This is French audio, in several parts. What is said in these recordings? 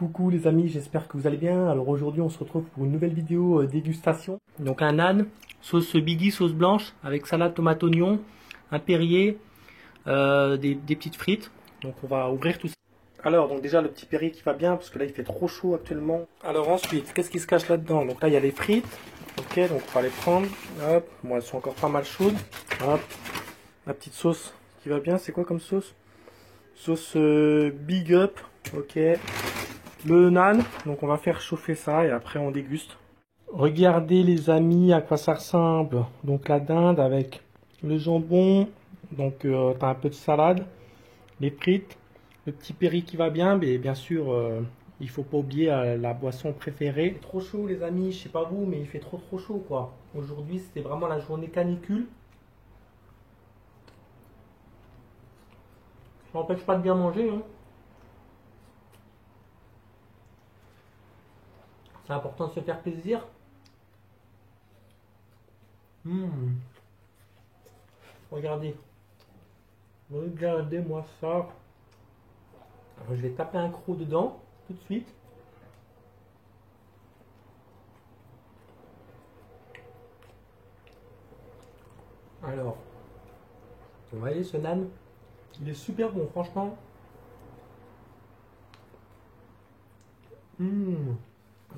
Coucou les amis, j'espère que vous allez bien. Alors aujourd'hui on se retrouve pour une nouvelle vidéo dégustation. Donc un âne, sauce Biggie, sauce blanche, avec salade tomate oignon, un Perrier, des petites frites. Donc on va ouvrir tout ça. Alors donc déjà le petit Perrier qui va bien parce que là il fait trop chaud actuellement. Alors ensuite, qu'est-ce qui se cache là-dedans? Donc là il y a les frites. Ok, donc on va les prendre. Hop, bon elles sont encore pas mal chaudes. Hop, la petite sauce qui va bien, c'est quoi comme sauce? Sauce Big Up, ok. Le nan, donc on va faire chauffer ça et après on déguste. Regardez les amis à quoi ça ressemble. Donc la dinde avec le jambon, donc t'as un peu de salade, les frites, le petit Perrier qui va bien, mais bien sûr il faut pas oublier la boisson préférée. Trop chaud les amis, je sais pas vous, mais il fait trop chaud quoi. Aujourd'hui c'était vraiment la journée canicule. Ça n'empêche pas de bien manger, hein. C'est important de se faire plaisir. Regardez. Regardez-moi ça. Alors, je vais taper un croc dedans tout de suite. Alors, vous voyez ce nan, il est super bon, franchement.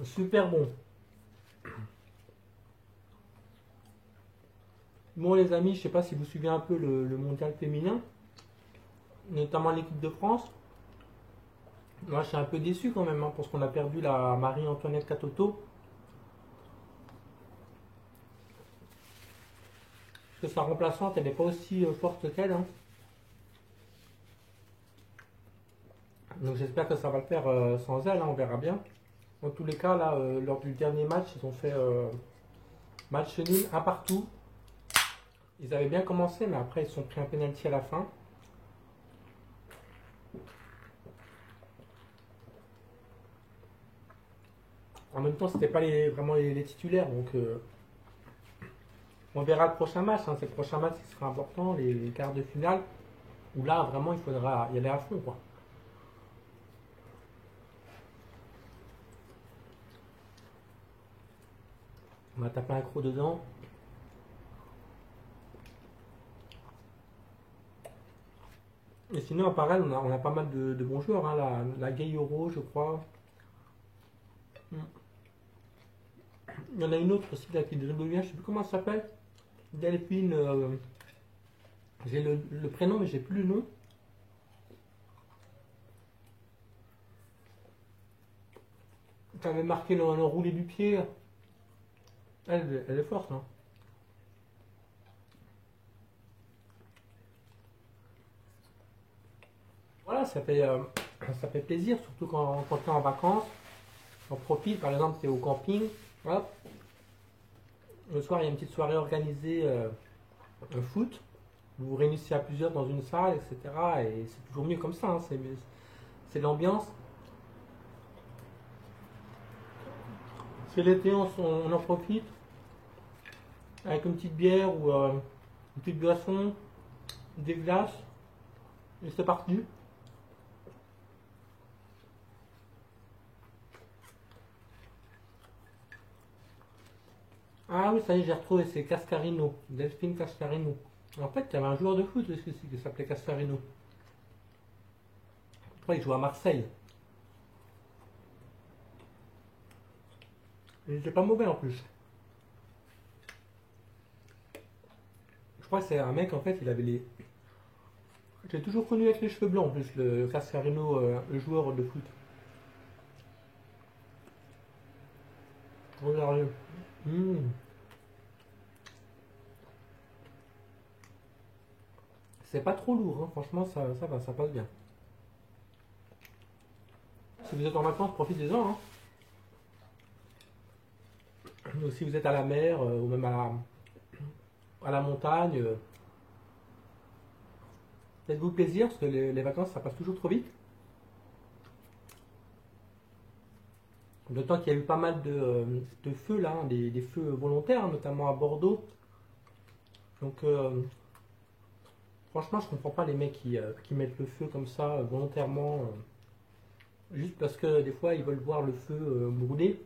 Super bon. Bon les amis, je sais pas si vous suivez un peu le mondial féminin, notamment l'équipe de France. Moi je suis un peu déçu quand même, hein, parce qu'on a perdu la Marie-Antoinette Katoto. Parce que sa remplaçante, elle n'est pas aussi forte qu'elle, hein. Donc j'espère que ça va le faire sans elle, hein, on verra bien. Dans tous les cas, là, lors du dernier match, ils ont fait match nul, un partout. Ils avaient bien commencé, mais après ils se sont pris un penalty à la fin. En même temps, c'était pas vraiment les titulaires, donc on verra le prochain match. Hein. C'est le prochain match qui sera important, les quarts de finale, où là vraiment il faudra y aller à fond, quoi. On va taper un croc dedans. Et sinon, à Paris, on a pas mal de bons joueurs. Hein. La Gay Euro, je crois. Il y en a une autre aussi là, qui dribble bien, je sais plus comment elle s'appelle. Delphine. J'ai le prénom, mais j'ai plus le nom. Tu avais marqué le roulé du pied. Elle est forte, hein. Voilà, ça fait plaisir, surtout quand tu es en vacances. On profite, par exemple, tu es au camping. Hop. Le soir, il y a une petite soirée organisée foot. Vous vous réunissez à plusieurs dans une salle, etc. Et c'est toujours mieux comme ça, hein. C'est l'ambiance. C'est l'été, on en profite. Avec une petite bière ou une petite boisson, des glaces. Et c'est parti. Ah oui, ça y est, j'ai retrouvé, c'est Cascarino, Delphine Cascarino. En fait, il y avait un joueur de foot aussi qui s'appelait Cascarino. Je crois qu'il joue à Marseille. Il n'était pas mauvais en plus. Je crois que c'est un mec, en fait, il avait les... J'ai toujours connu avec les cheveux blancs en plus, le Cascarino, le joueur de foot. Regardez. C'est pas trop lourd, hein. Franchement, ça va, ça passe bien. Si vous êtes en vacances, profitez-en, hein. Ou si vous êtes à la mer, ou même à la montagne, faites-vous plaisir, parce que les vacances, ça passe toujours trop vite. D'autant qu'il y a eu pas mal de feux là, hein, des feux volontaires, hein, notamment à Bordeaux. Donc franchement, je comprends pas les mecs qui mettent le feu comme ça volontairement juste parce que des fois ils veulent voir le feu brûler.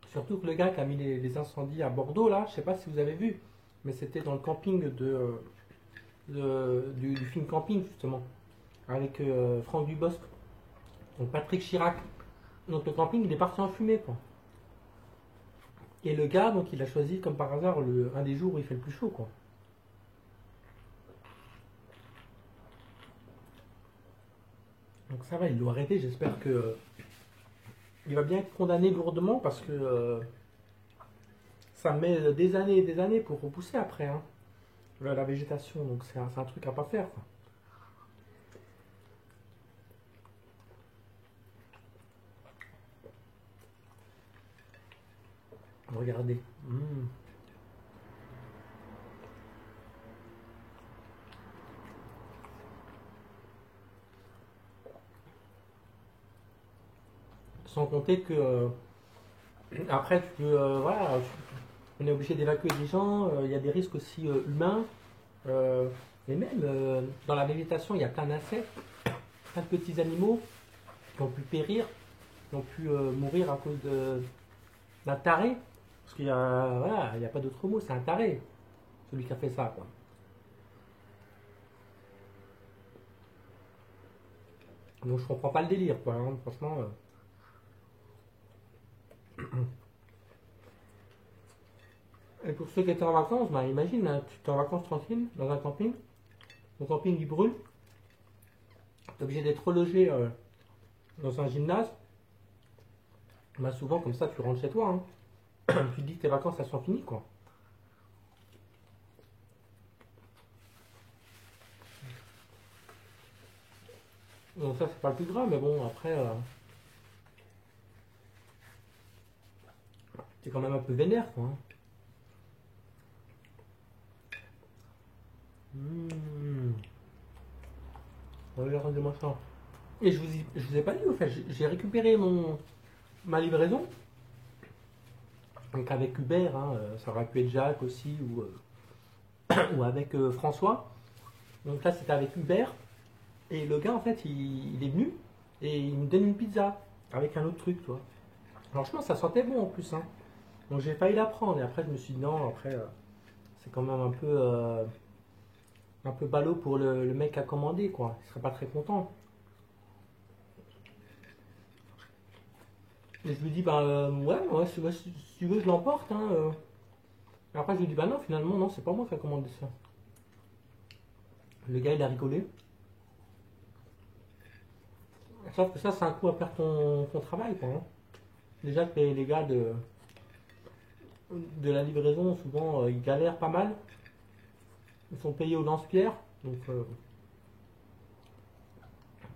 Surtout que le gars qui a mis les incendies à Bordeaux, là, je sais pas si vous avez vu, mais c'était dans le camping du film Camping, justement, avec Franck Dubosc, donc Patrick Chirac. Donc le camping, il est parti en fumée, quoi. Et le gars, donc, il a choisi, comme par hasard, un des jours où il fait le plus chaud, quoi. Donc ça va, il doit arrêter, j'espère que il va bien être condamné lourdement parce que ça met des années et des années pour repousser après, hein, la végétation. Donc c'est un truc à pas faire, quoi. Regardez. Sans compter que après tu peux, voilà, on est obligé d'évacuer des gens. Il y a des risques aussi humains. euh, et même dans la végétation, il y a plein d'insectes, plein de petits animaux qui ont pu périr, qui ont pu mourir à cause d'un taré. Parce qu'il y a, voilà, il n'y a pas d'autre mot, c'est un taré, celui qui a fait ça, quoi. Donc je comprends pas le délire, quoi, hein, franchement. Et pour ceux qui étaient en vacances, bah, imagine, hein, tu es en vacances tranquille, dans un camping, le camping il brûle, tu es obligé d'être relogé dans un gymnase. Bah, souvent, comme ça, tu rentres chez toi, hein. Tu te dis que tes vacances, elles sont finies, quoi. Donc ça, c'est pas le plus grave, mais bon, après, t'es quand même un peu vénère, quoi, hein. Mmh. Regardez-moi ça. Et je vous ai pas dit, au fait, j'ai récupéré ma livraison. Donc avec Hubert, hein, ça aurait pu être Jacques aussi, ou avec François. Donc là, c'était avec Hubert. Et le gars, en fait, il est venu et il me donne une pizza avec un autre truc, toi. Franchement, ça sentait bon en plus, hein. Donc j'ai failli la prendre. Et après, je me suis dit non, après, c'est quand même un peu ballot pour le mec qui a commandé, quoi. Il serait pas très content. Et je lui dis, bah ouais, si tu veux, je l'emporte, hein. Et après, je lui dis, bah non, finalement, non, c'est pas moi qui a commandé ça. Le gars, il a rigolé. Sauf que ça, c'est un coup à perdre ton travail, quoi, hein. Déjà que les gars de la livraison, souvent, ils galèrent pas mal. Ils sont payés au lance-pierre. Donc,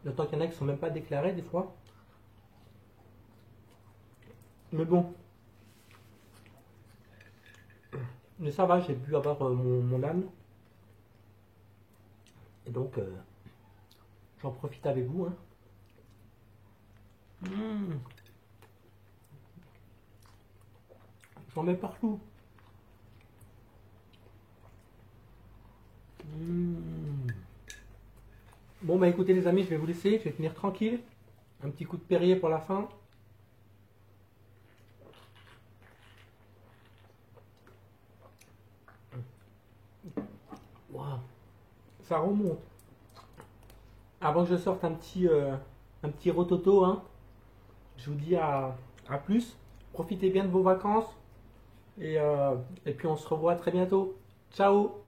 le temps qu'il y en a qui sont même pas déclarés, des fois. Mais bon, mais ça va, j'ai pu avoir mon âme. Et donc, j'en profite avec vous, hein. Mmh. J'en mets partout. Mmh. Bon, bah écoutez, les amis, je vais vous laisser. Je vais finir tranquille. Un petit coup de Perrier pour la fin. Waouh, ça remonte. Avant que je sorte un petit rototo, hein, je vous dis à plus. Profitez bien de vos vacances. Et puis on se revoit très bientôt. Ciao!